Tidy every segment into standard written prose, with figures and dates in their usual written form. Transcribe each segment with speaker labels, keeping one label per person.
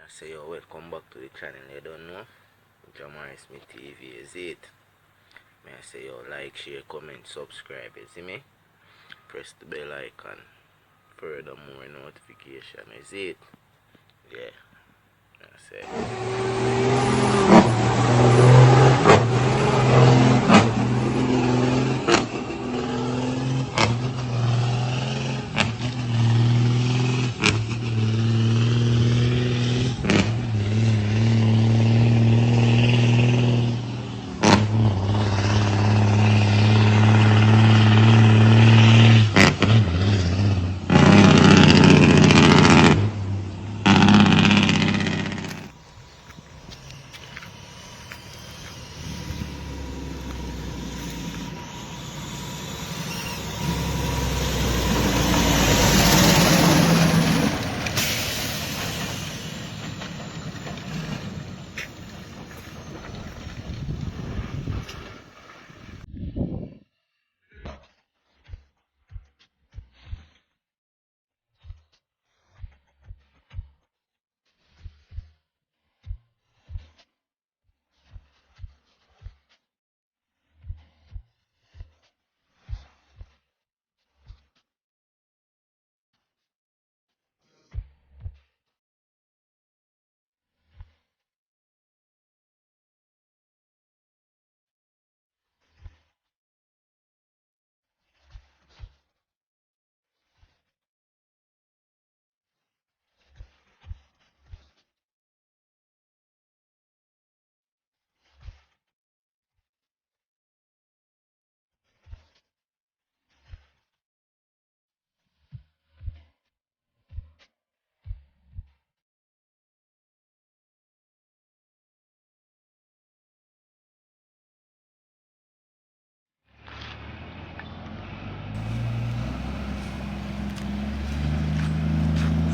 Speaker 1: I say yo, welcome back to the channel. You don't know? Jamaican Smith TV, is it? May I say yo, like, share, comment, subscribe, you see me? Press the bell icon. Furthermore notification, is it? Yeah. I say.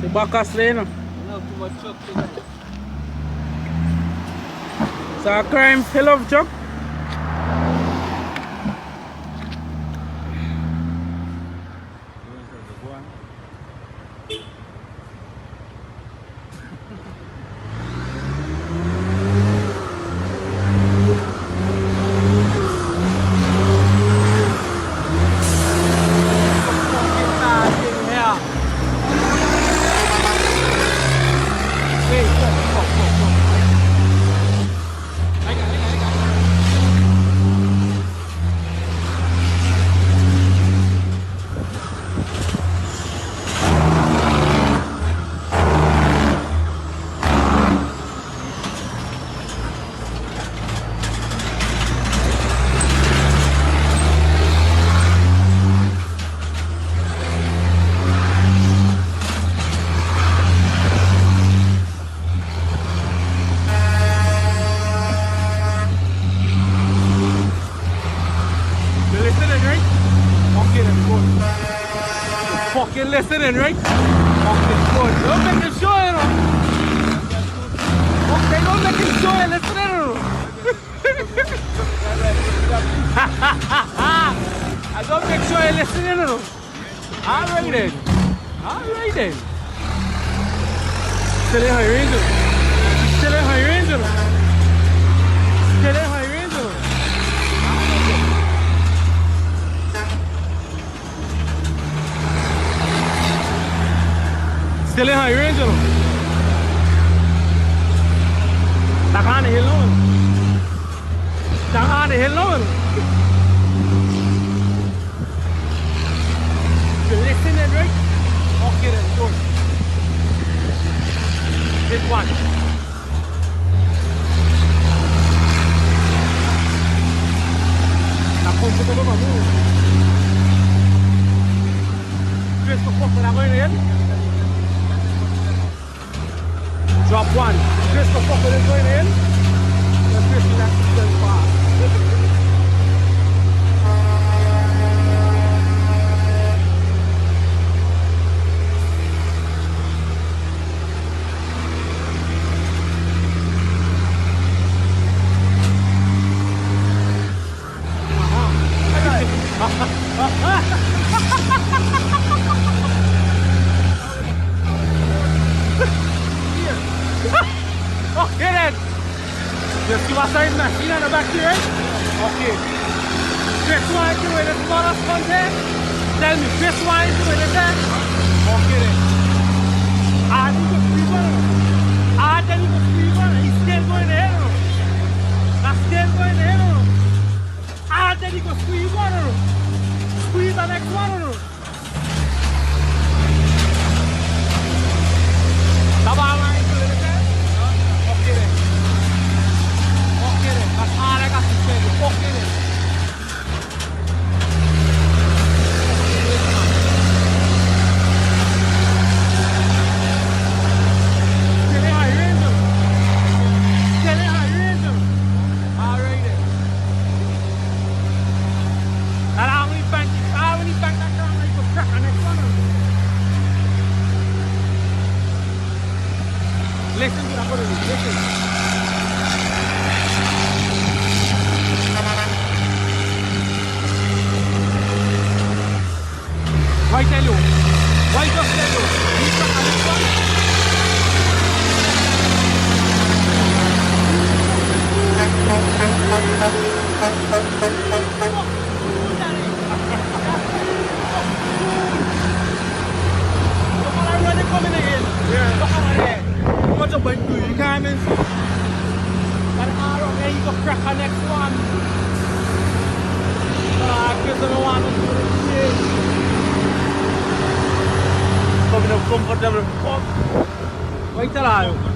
Speaker 2: Si bakas na yun. Sa crime hill of truck. Fucking listening, right? Fucking good. Don't make it sure, you know. Okay, don't make it sure, listening, you know. I don't make sure you're listening, you know. Alright then. Alright then. Still in high range, you know. Still in high range, you know. Still in high range, you know. Still in high range, you know. Stuck on the hill now. Stuck on the hill now. You listening, right? Okay then, good. Hit one. Napunta ko ba mo? Twist the fuck na going in. Drop one. Twist the fuck is going in. And twist that still far. Just see what side machine on the back here? Okay. Chris wine to where the smallest one there? Tell me, Chris wine to where the there? Okay then. Ah, you go squeeze on it. Ah, then you go squeeze on it. He's still going there, no? That's still going there, no? Ah, then you go squeeze on it. Squeeze the next one, no? Double line to where the there? Okay then. Okay then. That's all I got to say. Okay then. Listen to that, listen. Why tell you? Why just tell you? He's not on this one. Look how I'm running coming in. Yeah. Look how I'm there. What's up, you can't even see. And arrow, then you go crack the next one. Because I don't want to do this shit. Coming up comfortable. Wait till I